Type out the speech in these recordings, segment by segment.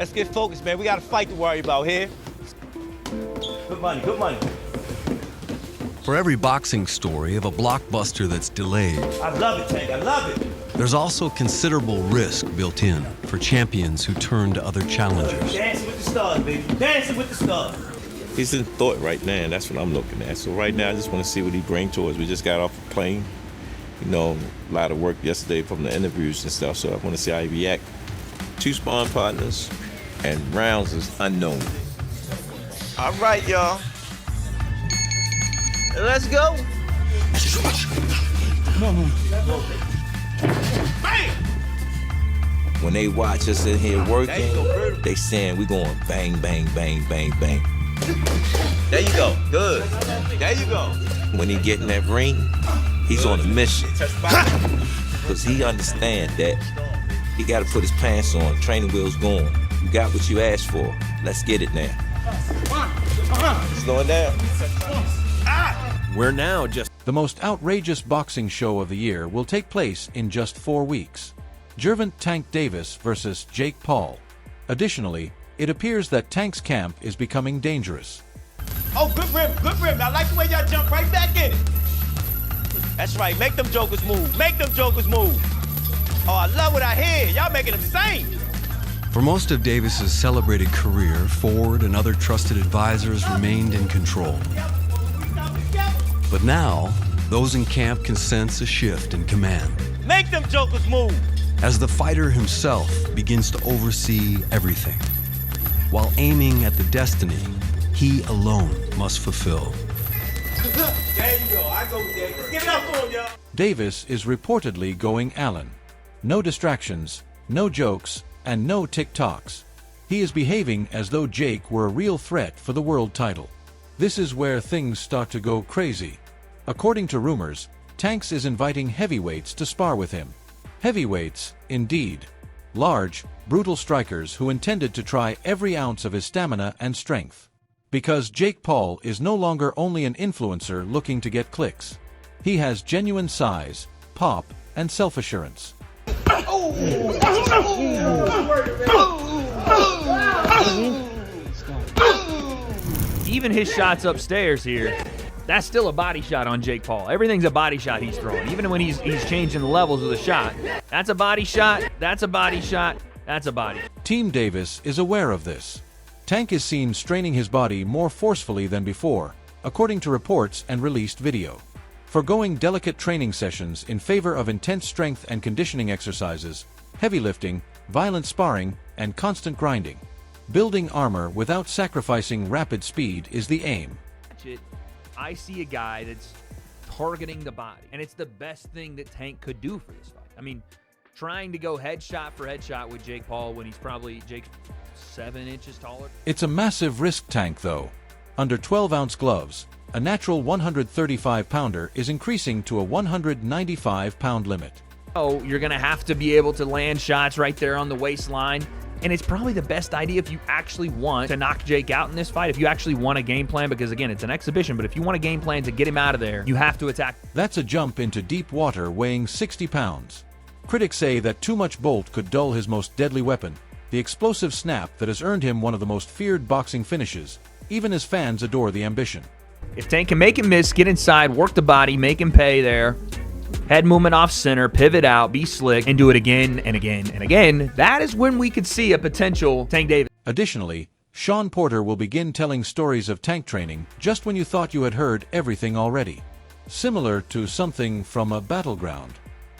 Let's get focused, man. We got a fight to worry about here. Good money, good money. For every boxing story of a blockbuster that's delayed, I love it, Tank. I love it. there's also considerable risk built in for champions who turn to other challengers. Dancing with the stars, baby. Dancing with the stars. He's in thought right now, and that's what I'm looking at. So right now, I just want to see what he brings to us. We just got off a plane. You know, a lot of work yesterday from the interviews and stuff, so I want to see how he react. 2 sparring partners, and rounds is unknown. All right, y'all. Let's go. Bam! When they watch us in here working, they saying we going bang, bang, bang, bang, bang. There you go. Good. There you go. When he get in that ring, he's on a mission. Because he understand that he got to put his pants on, training wheels going. You got what you asked for. Let's get it now. Slow it down. We're now just... The most outrageous boxing show of the year will take place in just 4 weeks. Gervonta Tank Davis versus Jake Paul. Additionally, it appears that Tank's camp is becoming dangerous. Oh, good rim, good rim. I like the way y'all jump right back in it. That's right. Make them jokers move. Make them jokers move. Oh, I love what I hear. Y'all making them sing. For most of Davis's celebrated career, Ford and other trusted advisors remained in control. But now, those in camp can sense a shift in command. Make them jokers move. As the fighter himself begins to oversee everything, while aiming at the destiny he alone must fulfill. There you go. I go with that. Let's give it up for him, y'all. Davis is reportedly going Allen. No distractions, no jokes, and no TikToks. He is behaving as though Jake were a real threat for the world title. This is where things start to go crazy. According to rumors, Tanks is inviting heavyweights to spar with him. Heavyweights, indeed. Large, brutal strikers who intended to try every ounce of his stamina and strength. Because Jake Paul is no longer only an influencer looking to get clicks. He has genuine size, pop, and self-assurance. Even his shots upstairs here, that's still a body shot on Jake Paul. Everything's a body shot he's throwing. Even when he's changing the levels of the shot. That's a body shot, that's a body shot, that's a body. Team Davis is aware of this. Tank is seen straining his body more forcefully than before, according to reports and released video. Forgoing delicate training sessions in favor of intense strength and conditioning exercises, heavy lifting, violent sparring, and constant grinding. Building armor without sacrificing rapid speed is the aim. I see a guy that's targeting the body, and it's the best thing that Tank could do for this fight. I mean, trying to go headshot for headshot with Jake Paul when he's probably Jake's 7 inches taller. It's a massive risk, Tank, though. Under 12-ounce gloves, a natural 135-pounder is increasing to a 195-pound limit. Oh, you're going to have to be able to land shots right there on the waistline. And it's probably the best idea if you actually want to knock Jake out in this fight, if you actually want a game plan, because again, it's an exhibition, but if you want a game plan to get him out of there, you have to attack. That's a jump into deep water weighing 60 pounds. Critics say that too much bolt could dull his most deadly weapon, the explosive snap that has earned him one of the most feared boxing finishes. Even his fans adore the ambition. If Tank can make him miss, get inside, work the body, make him pay there, head movement off center, pivot out, be slick, and do it again and again and again, that is when we could see a potential Tank Davis. Additionally, Sean Porter will begin telling stories of tank training just when you thought you had heard everything already. Similar to something from a battleground.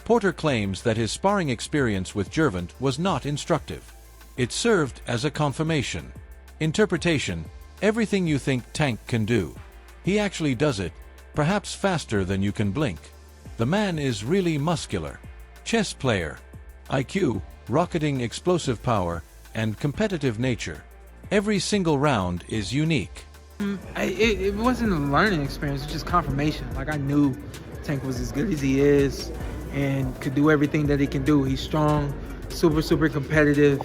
Porter claims that his sparring experience with Gervonta was not instructive. It served as a confirmation. Interpretation: everything you think Tank can do. He actually does it, perhaps faster than you can blink. The man is really muscular. Chess player. IQ, rocketing explosive power, and competitive nature. Every single round is unique. It wasn't a learning experience, it was just confirmation. Like, I knew Tank was as good as he is and could do everything that he can do. He's strong, super competitive.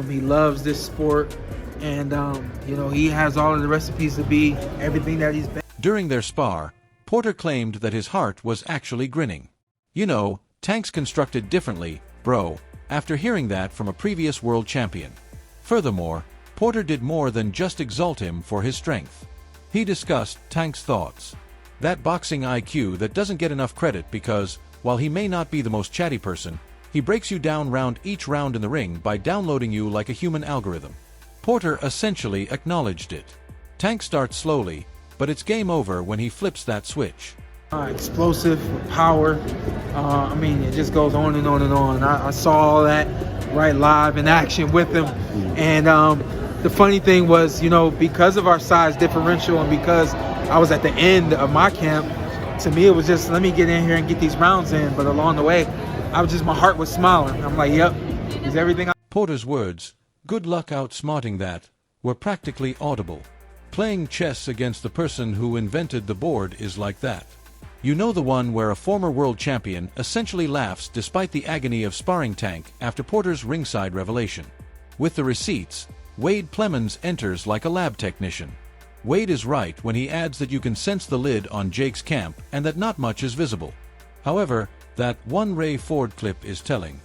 He loves this sport, and you know, he has all of the recipes to be everything that he's been. During their spar, Porter claimed that his heart was actually grinning. You know, Tank's constructed differently, bro, after hearing that from a previous world champion. Furthermore, Porter did more than just exalt him for his strength. He discussed Tank's thoughts. That boxing IQ that doesn't get enough credit because, while he may not be the most chatty person, he breaks you down each round in the ring by downloading you like a human algorithm. Porter essentially acknowledged it. Tank starts slowly, but it's game over when he flips that switch. Explosive, power. I mean, it just goes on and on and on. I saw all that right live in action with him. And the funny thing was, you know, because of our size differential and because I was at the end of my camp, to me it was just, let me get in here and get these rounds in. But along the way, my heart was smiling. I'm like, yep, he's everything. Porter's words, "Good luck outsmarting that," were practically audible. Playing chess against the person who invented the board is like that. You know, the one where a former world champion essentially laughs despite the agony of sparring Tank after Porter's ringside revelation. With the receipts, Wade Plemons enters like a lab technician. Wade is right when he adds that you can sense the lid on Jake's camp and that not much is visible. However, that one Ray Ford clip is telling.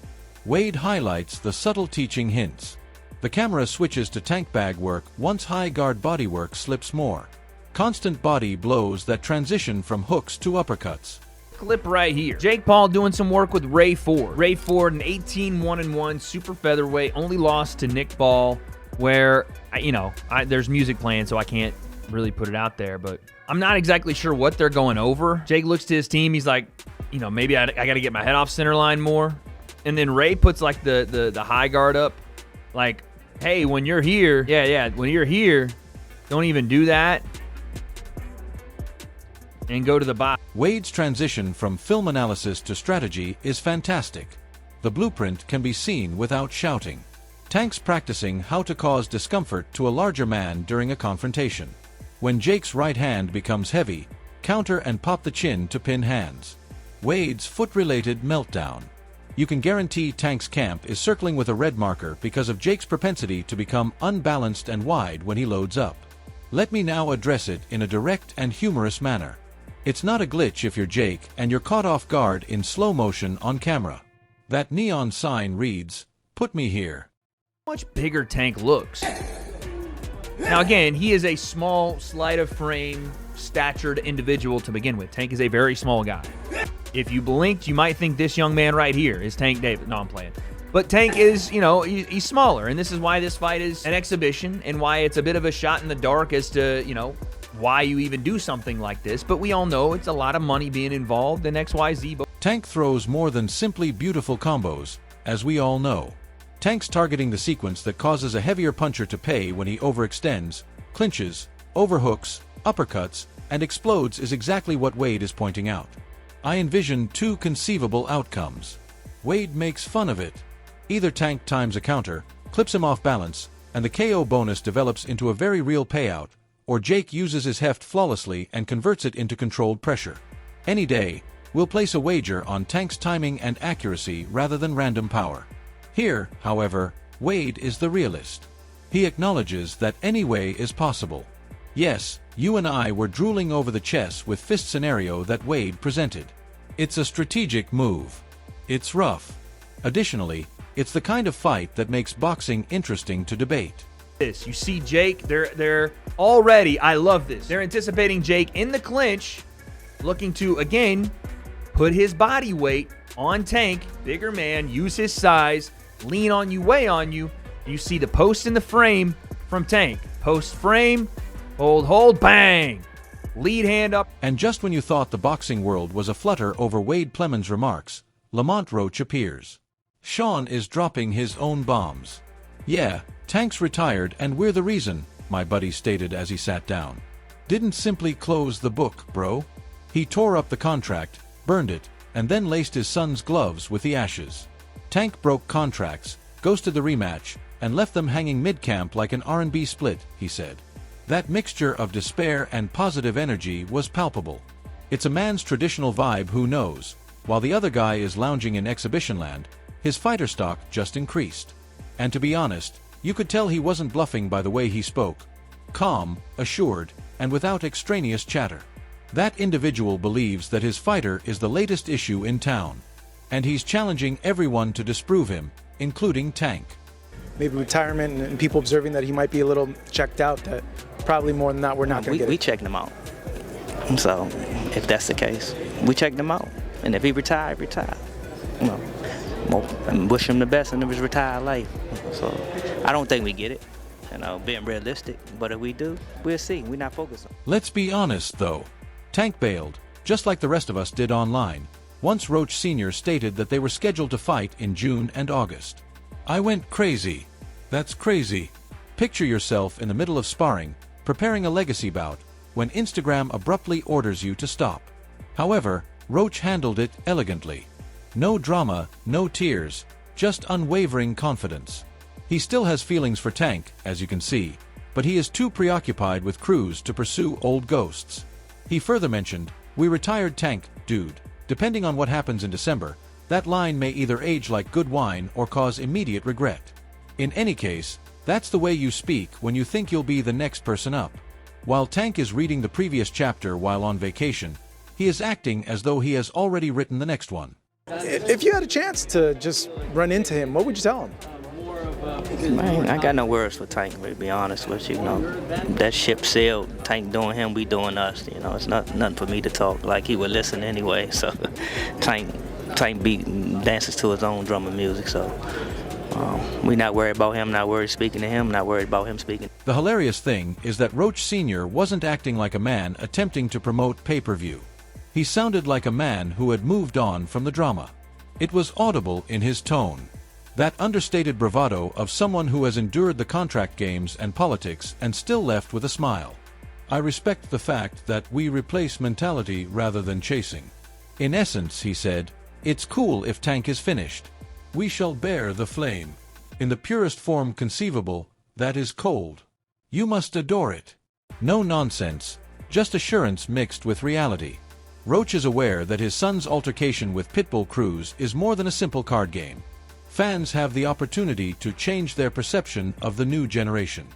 Wade highlights the subtle teaching hints. The camera switches to tank bag work once high guard body work slips more. Constant body blows that transition from hooks to uppercuts. Clip right here. Jake Paul doing some work with Ray Ford. Ray Ford, an 18-1-1 super featherweight, only lost to Nick Ball, where, there's music playing, so I can't really put it out there, but I'm not exactly sure what they're going over. Jake looks to his team. He's like, maybe I got to get my head off center line more. And then Ray puts like the high guard up, like, hey, when you're here, when you're here, don't even do that. And go to the bot. Wade's transition from film analysis to strategy is fantastic. The blueprint can be seen without shouting. Tank's practicing how to cause discomfort to a larger man during a confrontation. When Jake's right hand becomes heavy, counter and pop the chin to pin hands. Wade's foot-related meltdown. You can guarantee Tank's camp is circling with a red marker because of Jake's propensity to become unbalanced and wide when he loads up. Let me now address it in a direct and humorous manner. It's not a glitch if you're Jake and you're caught off guard in slow motion on camera. That neon sign reads, "Put me here." How much bigger Tank looks. Now again, he is a small, sleight of frame, statured individual to begin with. Tank is a very small guy. If you blinked, you might think this young man right here is Tank Davis. No, I'm playing. But Tank is, he's smaller, and this is why this fight is an exhibition and why it's a bit of a shot in the dark as to, why you even do something like this. But we all know it's a lot of money being involved in XYZ. Tank throws more than simply beautiful combos, as we all know. Tank's targeting the sequence that causes a heavier puncher to pay when he overextends, clinches, overhooks, uppercuts, and explodes is exactly what Wade is pointing out. I envision two conceivable outcomes. Wade makes fun of it. Either Tank times a counter, clips him off balance, and the KO bonus develops into a very real payout, or Jake uses his heft flawlessly and converts it into controlled pressure. Any day, we'll place a wager on Tank's timing and accuracy rather than random power. Here, however, Wade is the realist. He acknowledges that any way is possible. Yes, you and I were drooling over the chess with fist scenario that Wade presented. It's a strategic move. It's rough. Additionally, it's the kind of fight that makes boxing interesting to debate. You see Jake, they're already, I love this. They're anticipating Jake in the clinch, looking to, again, put his body weight on Tank, bigger man, use his size, lean on you, weigh on you. You see the post in the frame from Tank. Post frame, hold, bang. Lead hand up. And just when you thought the boxing world was aflutter over Wade Plemons' remarks, Lamont Roach appears. Sean is dropping his own bombs. Yeah, Tank's retired and we're the reason, my buddy stated as he sat down. Didn't simply close the book, bro. He tore up the contract, burned it, and then laced his son's gloves with the ashes. Tank broke contracts, ghosted the rematch, and left them hanging mid-camp like an R&B split, he said. That mixture of despair and positive energy was palpable. It's a man's traditional vibe who knows. While the other guy is lounging in exhibition land, his fighter stock just increased. And to be honest, you could tell he wasn't bluffing by the way he spoke. Calm, assured, and without extraneous chatter. That individual believes that his fighter is the latest issue in town. And he's challenging everyone to disprove him, including Tank. maybe retirement and people observing that he might be a little checked out, that probably more than not we're not going to get We it. checked him out. So if that's the case, we checked him out. And if he retired, retired. You know, and wish him the best in his retired life. So I don't think we get it. You know, being realistic. But if we do, we'll see. We're not focused on it. Let's be honest, though. Tank bailed, just like the rest of us did online, once Roach Sr. stated that they were scheduled to fight in June and August. I went crazy. That's crazy. Picture yourself in the middle of sparring, preparing a legacy bout, when Instagram abruptly orders you to stop. However, Roach handled it elegantly. No drama, no tears, just unwavering confidence. He still has feelings for Tank, as you can see, but he is too preoccupied with Cruz to pursue old ghosts. He further mentioned, "We retired Tank, dude. Depending on what happens in December, that line may either age like good wine or cause immediate regret. In any case, that's the way you speak when you think you'll be the next person up." While Tank is reading the previous chapter while on vacation, he is acting as though he has already written the next one. If you had a chance to just run into him, what would you tell him? Man, I got no words for Tank, to be honest with you. You know, that ship sailed. Tank doing him, we doing us. You know, it's nothing for me to talk. Like, he would listen anyway. So, Tank dances to his own drum and music. So, we not worried about him. Not worried speaking to him. Not worried about him speaking. The hilarious thing is that Roach Sr. wasn't acting like a man attempting to promote pay-per-view. He sounded like a man who had moved on from the drama. It was audible in his tone. That understated bravado of someone who has endured the contract games and politics and still left with a smile. I respect the fact that we replace mentality rather than chasing. In essence, he said, "It's cool if Tank is finished. We shall bear the flame. In the purest form conceivable, that is cold. You must adore it." No nonsense, just assurance mixed with reality. Roach is aware that his son's altercation with Pitbull Cruz is more than a simple card game. Fans have the opportunity to change their perception of the new generation.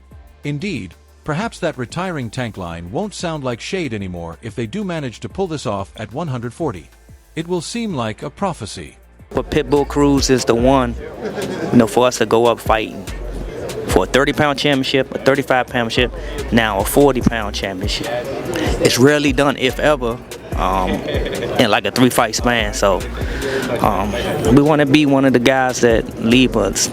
Indeed, perhaps that retiring Tank line won't sound like shade anymore if they do manage to pull this off at 140. It will seem like a prophecy. But Pitbull Cruz is the one, you know, for us to go up fighting for a 30-pound championship, a 35-pound championship, now a 40-pound championship. It's rarely done, if ever, in like a 3-fight span. So we want to be one of the guys that leave us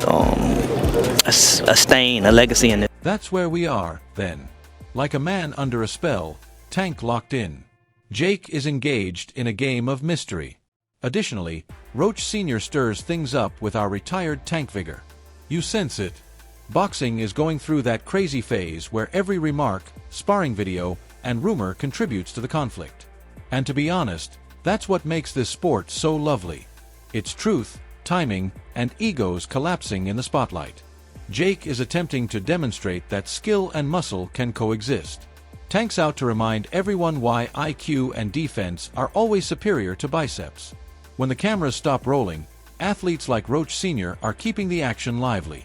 a stain, a legacy in it. That's where we are, then. Like a man under a spell, Tank locked in. Jake is engaged in a game of mystery. Additionally, Roach Sr. stirs things up with our retired Tank vigor. You sense it. Boxing is going through that crazy phase where every remark, sparring video, and rumor contributes to the conflict. And to be honest, that's what makes this sport so lovely. It's truth, timing, and egos collapsing in the spotlight. Jake is attempting to demonstrate that skill and muscle can coexist. Tank's out to remind everyone why IQ and defense are always superior to biceps. When the cameras stop rolling, athletes like Roach Sr. are keeping the action lively.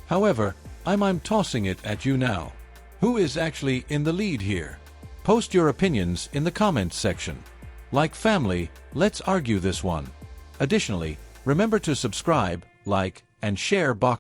However, I'm tossing it at you now. Who is actually in the lead here? Post your opinions in the comments section. Like family, let's argue this one. Additionally, remember to subscribe, like, and share box.